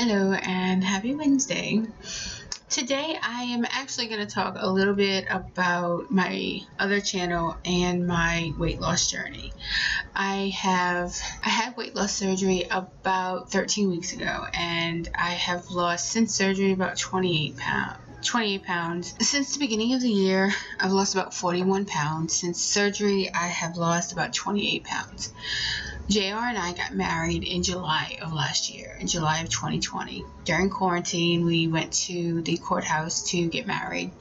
Hello and happy Wednesday. Today I am actually going to talk a little bit about my other channel and my weight loss journey. I had weight loss surgery about 13 weeks ago, and I have lost since surgery about 28 pounds. Since the beginning of the year, I've lost about 41 pounds. Since surgery, I have lost about 28 pounds. JR and I got married in July of last year, in July of 2020. During quarantine, we went to the courthouse to get married,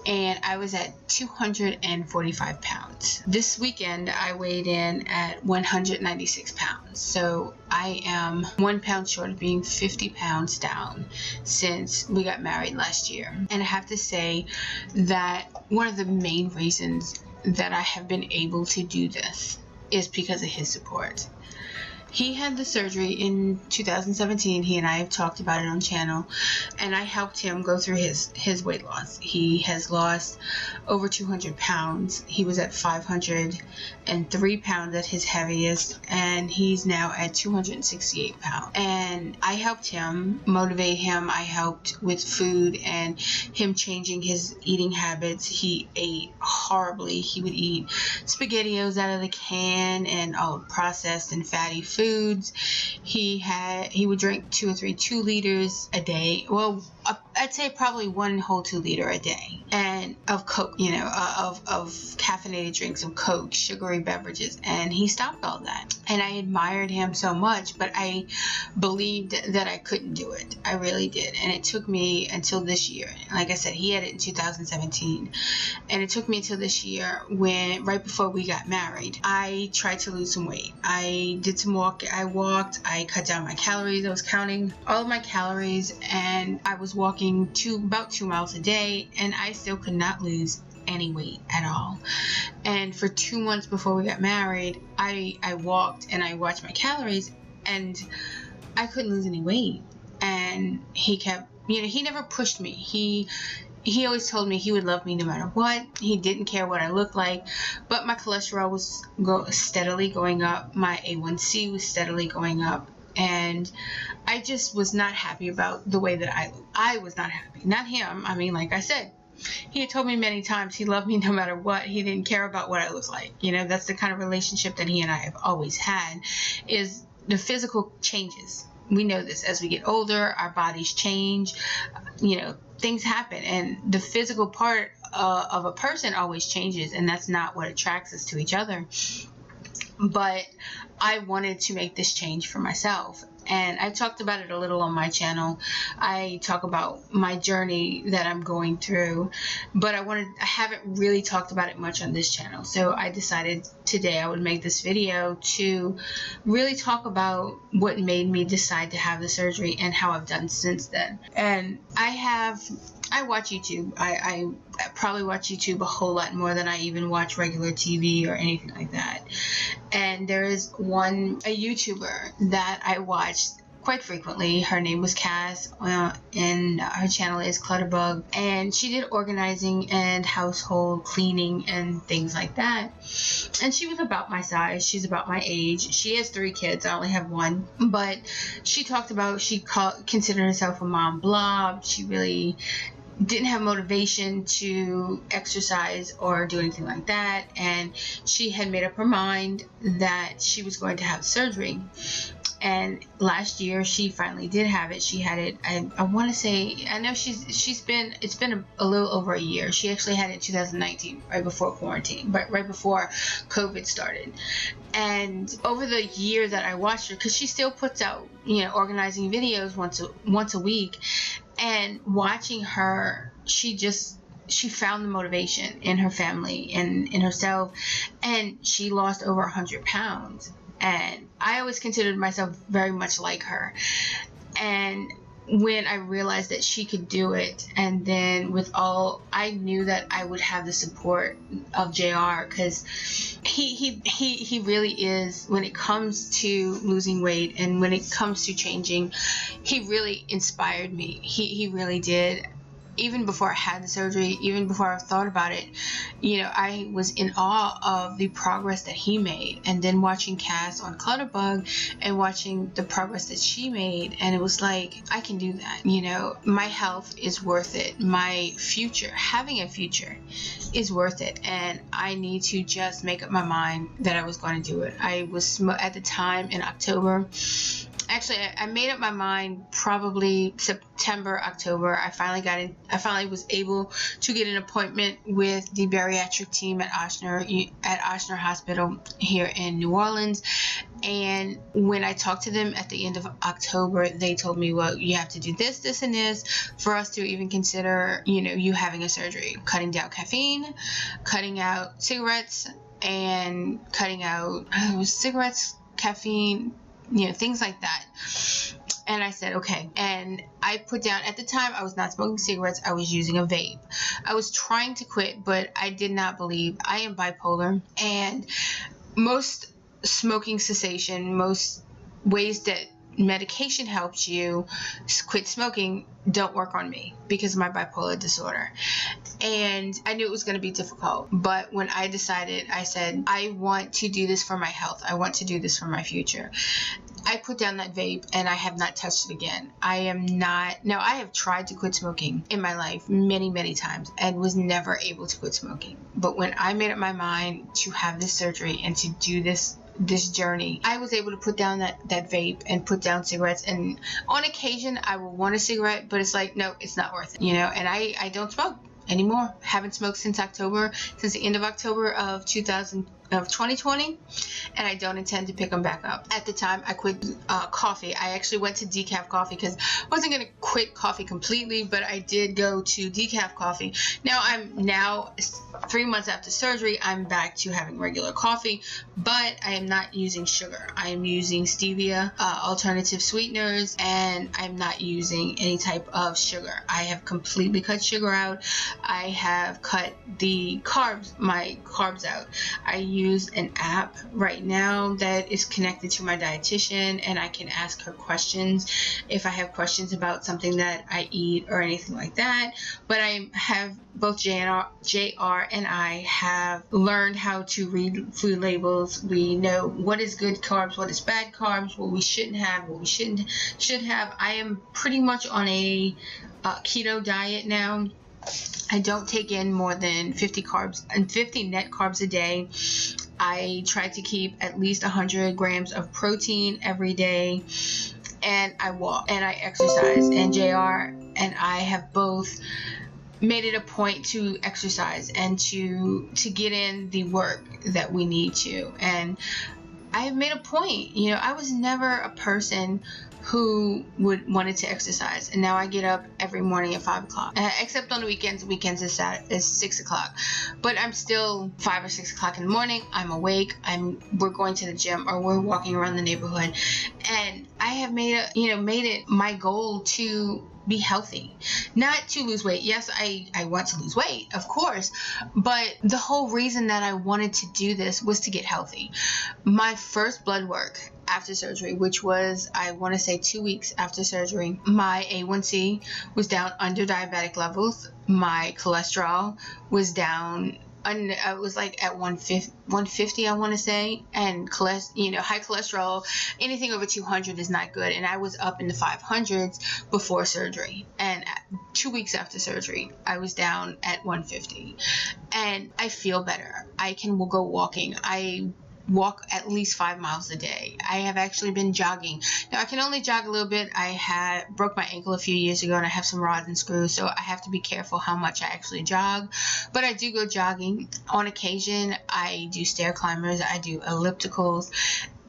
and I was at 245 pounds. This weekend, I weighed in at 196 pounds. So I am 1 pound short of being 50 pounds down since we got married last year. And I have to say that one of the main reasons that I have been able to do this is because of his support. He had the surgery in 2017. He and I have talked about it on channel, and I helped him go through his weight loss. He has lost over 200 pounds. He was at 503 pounds at his heaviest, and he's now at 268 pounds. And I helped him motivate him. I helped with food and him changing his eating habits. He ate horribly. He would eat SpaghettiOs out of the can and all processed and fatty foods. He would drink 2 or 3 2-liters a day. Well, I'd say probably 1 whole 2-liter a day, and of Coke, of caffeinated drinks, of Coke, sugary beverages, and he stopped all that. And I admired him so much, but I believed that I couldn't do it. I really did. And it took me until this year. Like I said, he had it in 2017, and it took me until this year when, right before we got married, I tried to lose some weight. I did some I walked, I cut down my calories. I was counting all of my calories, and I was walking about 2 miles a day, and I still could not lose any weight at all. And for 2 months before we got married, I walked and I watched my calories, and I couldn't lose any weight. And he kept, he never pushed me. He always told me he would love me no matter what. He didn't care what I looked like. But my cholesterol was steadily going up. My A1C was steadily going up. And I just was not happy about the way that I looked. I was not happy. Not him. I mean, like I said, he had told me many times he loved me no matter what. He didn't care about what I looked like. That's the kind of relationship that he and I have always had, is the physical changes. We know this. As we get older, our bodies change. Things happen, and the physical part of a person always changes, and that's not what attracts us to each other. But I wanted to make this change for myself, and I talked about it a little on my channel. I talk about my journey that I'm going through, but I haven't really talked about it much on this channel. So I decided today I would make this video to really talk about what made me decide to have the surgery and how I've done since then. And I watch YouTube. I probably watch YouTube a whole lot more than I even watch regular TV or anything like that. And there is a YouTuber that I watched quite frequently. Her name was Cass, and her channel is Clutterbug, and she did organizing and household cleaning and things like that. And she was about my size. She's about my age. She has 3 kids. I only have 1. But she talked about, considered herself a mom blob. She really didn't have motivation to exercise or do anything like that, and she had made up her mind that she was going to have surgery. And last year she finally did have it. She had it, I want to say, I know it's been a little over a year. She actually had it in 2019, right before quarantine, but right before COVID started. And over the year that I watched her, because she still puts out organizing videos once a week, and watching her, she found the motivation in her family and in herself, and she lost over 100 pounds. And I always considered myself very much like her. And when I realized that she could do it, and then I knew that I would have the support of JR, because he really is, when it comes to losing weight and when it comes to changing, he really inspired me. He really did. even before I had the surgery, even before I thought about it, I was in awe of the progress that he made. And then watching Cass on Clutterbug and watching the progress that she made, and it was like, I can do that. My health is worth it. My future, having a future, is worth it. And I need to just make up my mind that I was going to do it. I was at the time in October. Actually, I made up my mind probably September, October. I finally was able to get an appointment with the bariatric team at Ochsner Hospital here in New Orleans. And when I talked to them at the end of October, they told me, well, you have to do this, this, and this for us to even consider, you having a surgery. Cutting down caffeine, cutting out cigarettes, and cutting out cigarettes, caffeine, things like that. And I said, okay. And I put down, at the time, I was not smoking cigarettes. I was using a vape. I was trying to quit, but I did not believe. I am bipolar, and most smoking cessation, most ways that medication helps you quit smoking don't work on me because of my bipolar disorder. And I knew it was going to be difficult, but when I decided, I said, I want to do this for my health. I want to do this for my future. I put down that vape and I have not touched it again. I have tried to quit smoking in my life many, many times and was never able to quit smoking. But when I made up my mind to have this surgery and to do this journey, I was able to put down that vape and put down cigarettes. And on occasion, I will want a cigarette, but it's like, no, it's not worth it, and I don't smoke anymore. Haven't smoked since the end of October of 2020, and I don't intend to pick them back up. At the time, I quit coffee. I actually went to decaf coffee because I wasn't going to quit coffee completely, but I did go to decaf coffee. Now 3 months after surgery, I'm back to having regular coffee, but I am not using sugar. I am using stevia, alternative sweeteners, and I'm not using any type of sugar. I have completely cut sugar out. I have cut my carbs out. I use an app right now that is connected to my dietitian, and I can ask her questions if I have questions about something that I eat or anything like that. But I have both JR and I have learned how to read food labels. We know what is good carbs, what is bad carbs, what we shouldn't have, what we should have. I am pretty much on a keto diet now. I don't take in more than 50 net carbs a day. I try to keep at least 100 grams of protein every day, and I walk and I exercise. And JR and I have both made it a point to exercise and to get in the work that we need to. And I have made a point. I was never a person who wanted to exercise, and now I get up every morning at 5 o'clock, except on the weekends. Weekends is 6 o'clock, but I'm still 5 or 6 o'clock in the morning. I'm awake. We're going to the gym, or we're walking around the neighborhood, and I have made it my goal to be healthy, not to lose weight. Yes, I want to lose weight, of course, but the whole reason that I wanted to do this was to get healthy. My first blood work after surgery, which was, I want to say, 2 weeks after surgery, my A1C was down under diabetic levels. My cholesterol was down, it was like at 150, I want to say, and high cholesterol, anything over 200 is not good, and I was up in the 500s before surgery, and 2 weeks after surgery I was down at 150, and I feel better. I can go walking. I walk at least 5 miles a day. I have actually been jogging. Now, I can only jog a little bit. I broke my ankle a few years ago, and I have some rods and screws, so I have to be careful how much I actually jog. But I do go jogging. On occasion, I do stair climbers, I do ellipticals,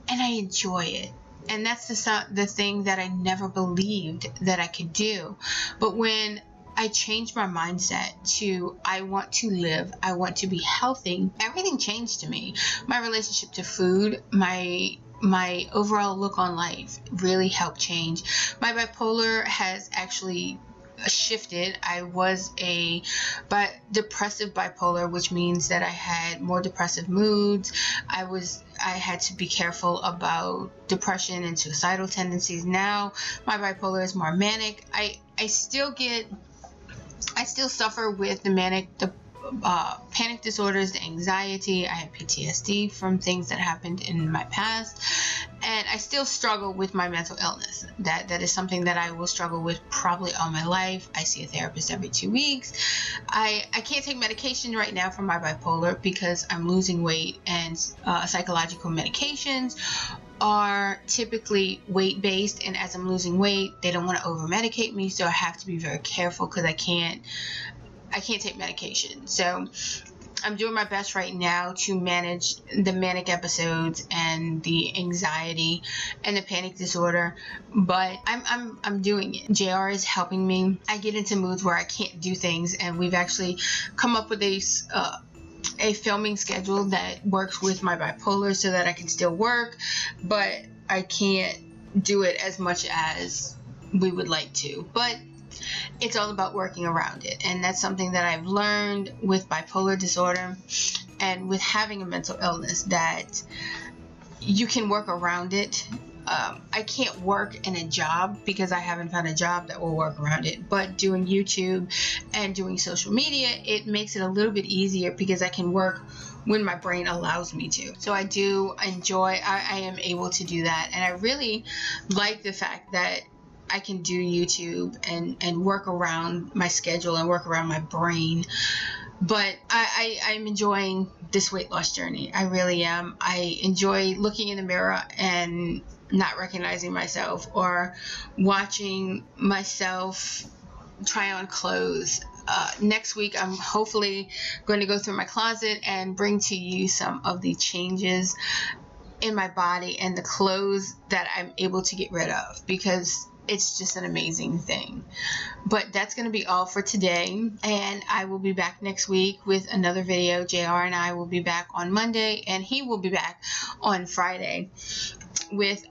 and I enjoy it. And that's the thing that I never believed that I could do. But when I changed my mindset to, I want to live, I want to be healthy, everything changed to me. My relationship to food, my overall look on life really helped change. My bipolar has actually shifted. I was depressive bipolar, which means that I had more depressive moods. I had to be careful about depression and suicidal tendencies. Now my bipolar is more manic. I still I still suffer with the panic disorders, the anxiety. I have PTSD from things that happened in my past, and I still struggle with my mental illness. That is something that I will struggle with probably all my life. I see a therapist every 2 weeks. I can't take medication right now for my bipolar because I'm losing weight, and psychological medications are typically weight-based, and as I'm losing weight, they don't want to over-medicate me, so I have to be very careful because I can't take medication. So I'm doing my best right now to manage the manic episodes and the anxiety and the panic disorder, but I'm doing it. JR is helping me. I get into moods where I can't do things, and we've actually come up with a filming schedule that works with my bipolar so that I can still work, but I can't do it as much as we would like to. But it's all about working around it, and that's something that I've learned with bipolar disorder and with having a mental illness, that you can work around it. I can't work in a job because I haven't found a job that will work around it, but doing YouTube and doing social media, it makes it a little bit easier because I can work when my brain allows me to. So I do enjoy, I am able to do that, and I really like the fact that I can do YouTube and work around my schedule and work around my brain. But I'm enjoying this weight loss journey. I really am. I enjoy looking in the mirror and not recognizing myself, or watching myself try on clothes. Next week, I'm hopefully going to go through my closet and bring to you some of the changes in my body and the clothes that I'm able to get rid of, because it's just an amazing thing. But that's going to be all for today, and I will be back next week with another video. JR and I will be back on Monday, and he will be back on Friday with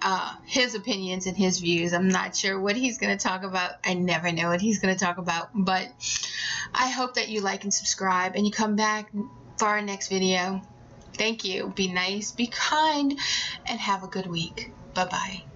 his opinions and his views. I'm not sure what he's going to talk about. I never know what he's going to talk about, but I hope that you like and subscribe and you come back for our next video. Thank you. Be nice, be kind, and have a good week. Bye-bye.